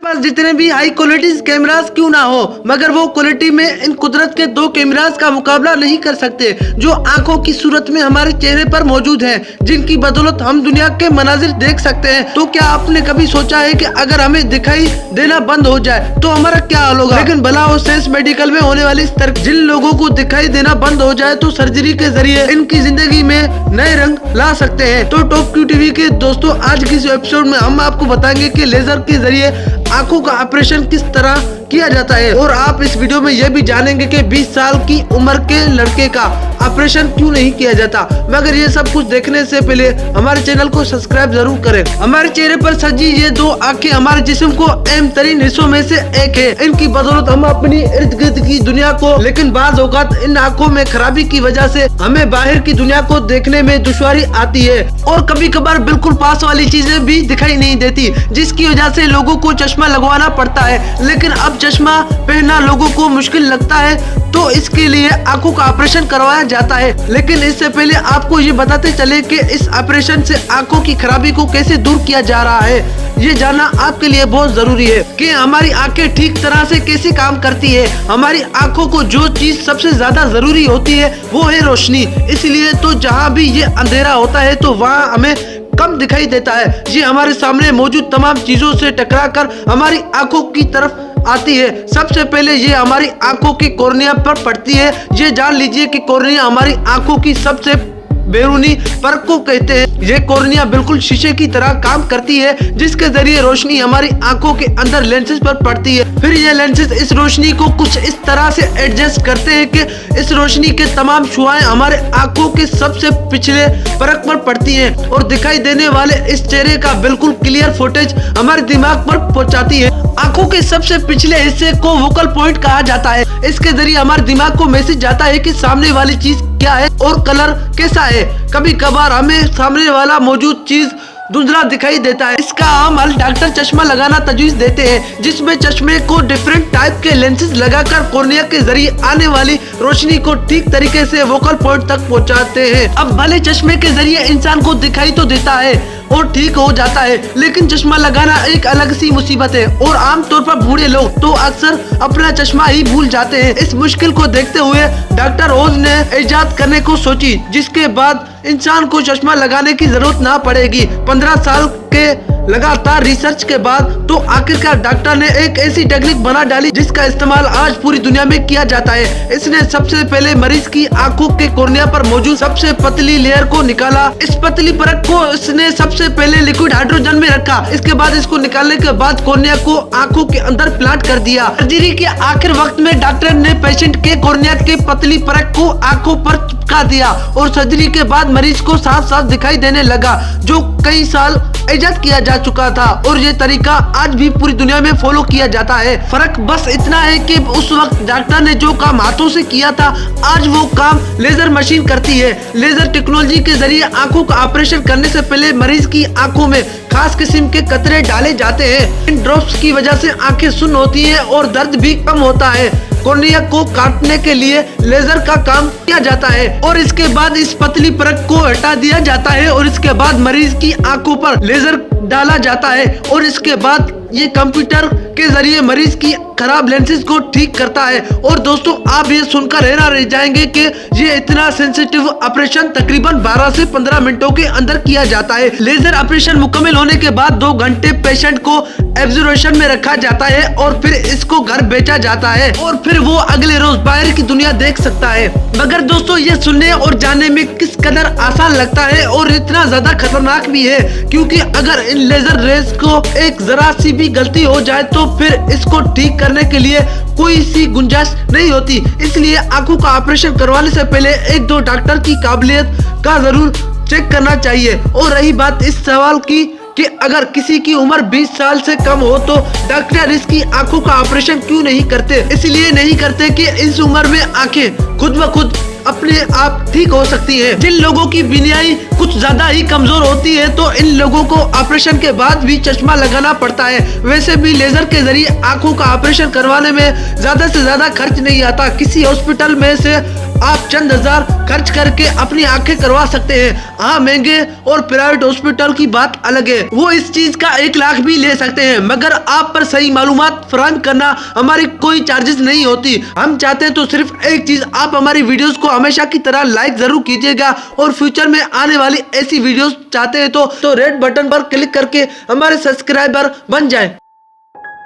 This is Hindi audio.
पास जितने भी हाई क्वालिटी कैमरास क्यों ना हो, मगर वो क्वालिटी में इन कुदरत के दो कैमरास का मुकाबला नहीं कर सकते जो आंखों की सूरत में हमारे चेहरे पर मौजूद हैं, जिनकी बदौलत हम दुनिया के मनाजिर देख सकते हैं। तो क्या आपने कभी सोचा है कि अगर हमें दिखाई देना बंद हो जाए तो हमारा क्या हाल होगा? लेकिन भला वो सेंस मेडिकल में होने वाली इस तरह जिन लोगों को दिखाई देना बंद हो जाए तो सर्जरी के जरिए इनकी जिंदगी में नए रंग ला सकते हैं। तो टॉप क्यू टीवी के दोस्तों, आज की इस एपिसोड में हम आपको बताएंगे कि लेजर के जरिए आंखों का ऑपरेशन किस तरह किया जाता है, और आप इस वीडियो में यह भी जानेंगे कि 20 साल की उम्र के लड़के का ऑपरेशन क्यों नहीं किया जाता। मगर ये सब कुछ देखने से पहले हमारे चैनल को सब्सक्राइब जरूर करें। हमारे चेहरे पर सजी ये दो आंखें हमारे जिस्म को अहम तरीन हिस्सों में से एक है। इनकी बदौलत हम अपनी इर्द गिर्द की दुनिया को, लेकिन बाज़ औक़ात इन आंखों में खराबी की वजह से हमें बाहर की दुनिया को देखने में दुश्वारी आती है, और कभी कभार बिल्कुल पास वाली चीजें भी दिखाई नहीं देती, जिसकी वजह से लोगों को चश्मा लगवाना पड़ता है। लेकिन अब चश्मा पहनना लोगों को मुश्किल लगता है, तो इसके लिए आंखों का ऑपरेशन करवाया जाता है। लेकिन इससे पहले आपको ये बताते चले कि इस ऑपरेशन से आंखों की खराबी को कैसे दूर किया जा रहा है। ये जानना आपके लिए बहुत जरूरी है कि हमारी आंखें ठीक तरह से कैसे काम करती है। हमारी आंखों को जो चीज सबसे ज्यादा जरूरी होती है वो है रोशनी। इसलिए तो जहाँ भी ये अंधेरा होता है तो वहाँ हमें कम दिखाई देता है। ये हमारे सामने मौजूद तमाम चीजों से टकराकर हमारी आंखों की तरफ आती है। सबसे पहले ये हमारी आंखों की कॉर्निया पर पड़ती है। ये जान लीजिए कि कॉर्निया हमारी आंखों की सबसे बैरूनी परत को कहते हैं। ये कॉर्निया बिल्कुल शीशे की तरह काम करती है, जिसके जरिए रोशनी हमारी आंखों के अंदर लेंसेज पर पड़ती है। फिर ये लेंसेज इस रोशनी को कुछ इस तरह से एडजस्ट करते हैं कि इस रोशनी के तमाम शुआएं हमारे आंखों के सबसे पिछले परत पर पड़ती हैं, और दिखाई देने वाले इस चेहरे का बिल्कुल क्लियर फुटेज हमारे दिमाग पर पहुंचाती है। आंखों के सबसे पिछले हिस्से को वोकल पॉइंट कहा जाता है। इसके जरिए हमारे दिमाग को मैसेज जाता है कि सामने वाली चीज क्या है और कलर कैसा है। कभी कभार हमें सामने वाला मौजूद चीज धुंधला दिखाई देता है। इसका हम हल डॉक्टर चश्मा लगाना तजवीज देते हैं, जिसमें चश्मे को डिफरेंट टाइप के लेंसेज लगाकर कॉर्निया के जरिए आने वाली रोशनी को ठीक तरीके से वोकल पॉइंट तक पहुंचाते हैं। अब भले चश्मे के जरिए इंसान को दिखाई तो देता है और ठीक हो जाता है, लेकिन चश्मा लगाना एक अलग सी मुसीबत है, और आमतौर पर बूढ़े लोग तो अक्सर अपना चश्मा ही भूल जाते हैं। इस मुश्किल को देखते हुए डॉक्टर ओज ने इजाद करने को सोची, जिसके बाद इंसान को चश्मा लगाने की जरूरत ना पड़ेगी। 15 साल के लगातार रिसर्च के बाद तो आखिरकार डॉक्टर ने एक ऐसी टेक्निक बना डाली जिसका इस्तेमाल आज पूरी दुनिया में किया जाता है। इसने सबसे पहले मरीज की आंखों के कॉर्निया पर मौजूद सबसे पतली लेयर को निकाला। इस पतली परत को इसने सबसे पहले लिक्विड हाइड्रोजन में रखा। इसके बाद इसको निकालने के बाद कॉर्निया को आंखों के अंदर प्लांट कर दिया। सर्जरी के आखिर वक्त में डॉक्टर ने पेशेंट के कॉर्निया के पतली परत को आंखों पर चिपका दिया, और सर्जरी के बाद मरीज को साफ साफ दिखाई देने लगा, जो कई साल इजाद किया जा चुका था, और ये तरीका आज भी पूरी दुनिया में फॉलो किया जाता है। फर्क बस इतना है कि उस वक्त डॉक्टर ने जो काम हाथों से किया था, आज वो काम लेजर मशीन करती है। लेजर टेक्नोलॉजी के जरिए आंखों का ऑपरेशन करने से पहले मरीज की आंखों में खास किस्म के कतरे डाले जाते हैं। इन ड्रॉप्स की वजह से आंखें सुन्न होती हैं और दर्द भी कम होता है। कॉर्निया को काटने के लिए लेजर का काम किया जाता है, और इसके बाद इस पतली परत को हटा दिया जाता है, और इसके बाद मरीज की आंखों पर लेजर डाला जाता है, और इसके बाद ये कंप्यूटर के जरिए मरीज की खराब लेंसेज को ठीक करता है। और दोस्तों, आप ये सुनकर हैरान रह जाएंगे कि ये इतना सेंसिटिव ऑपरेशन तकरीबन 12 से 15 मिनटों के अंदर किया जाता है। लेजर ऑपरेशन मुकम्मल होने के बाद 2 घंटे पेशेंट को ऑब्जर्वेशन में रखा जाता है, और फिर इसको घर बेचा जाता है, और फिर वो अगले रोज बाहर की दुनिया देख सकता है। मगर दोस्तों, ये सुनने और जानने में किस कदर आसान लगता है और इतना ज्यादा खतरनाक भी है, क्योंकि अगर इन लेजर रेज को एक जरा सी भी गलती हो जाए तो फिर इसको ठीक करने के लिए कोई सी गुंजाइश नहीं होती। इसलिए आंखों का ऑपरेशन करवाने से पहले 1-2 डॉक्टर की काबिलियत का जरूर चेक करना चाहिए। और रही बात इस सवाल की कि अगर किसी की उम्र 20 साल से कम हो तो डॉक्टर इसकी आंखों का ऑपरेशन क्यों नहीं करते? इसलिए नहीं करते कि इस उम्र में आंखें खुद ब खुद अपने आप ठीक हो सकती है। जिन लोगों की बीनाई कुछ ज्यादा ही कमजोर होती है तो इन लोगों को ऑपरेशन के बाद भी चश्मा लगाना पड़ता है। वैसे भी लेजर के जरिए आंखों का ऑपरेशन करवाने में ज्यादा से ज्यादा खर्च नहीं आता। किसी हॉस्पिटल में से आप चंद हजार खर्च करके अपनी आंखें करवा सकते हैं। हाँ, महंगे और प्राइवेट हॉस्पिटल की बात अलग है, वो इस चीज का 1 लाख भी ले सकते हैं, मगर आप पर सही मालूमात फराहम करना हमारी कोई चार्जेस नहीं होती। हम चाहते हैं तो सिर्फ एक चीज, आप हमारी वीडियोस को हमेशा की तरह लाइक जरूर कीजिएगा और फ्यूचर में आने वाली ऐसी वीडियोस चाहते हैं तो रेड बटन पर क्लिक करके हमारे सब्सक्राइबर बन जाए।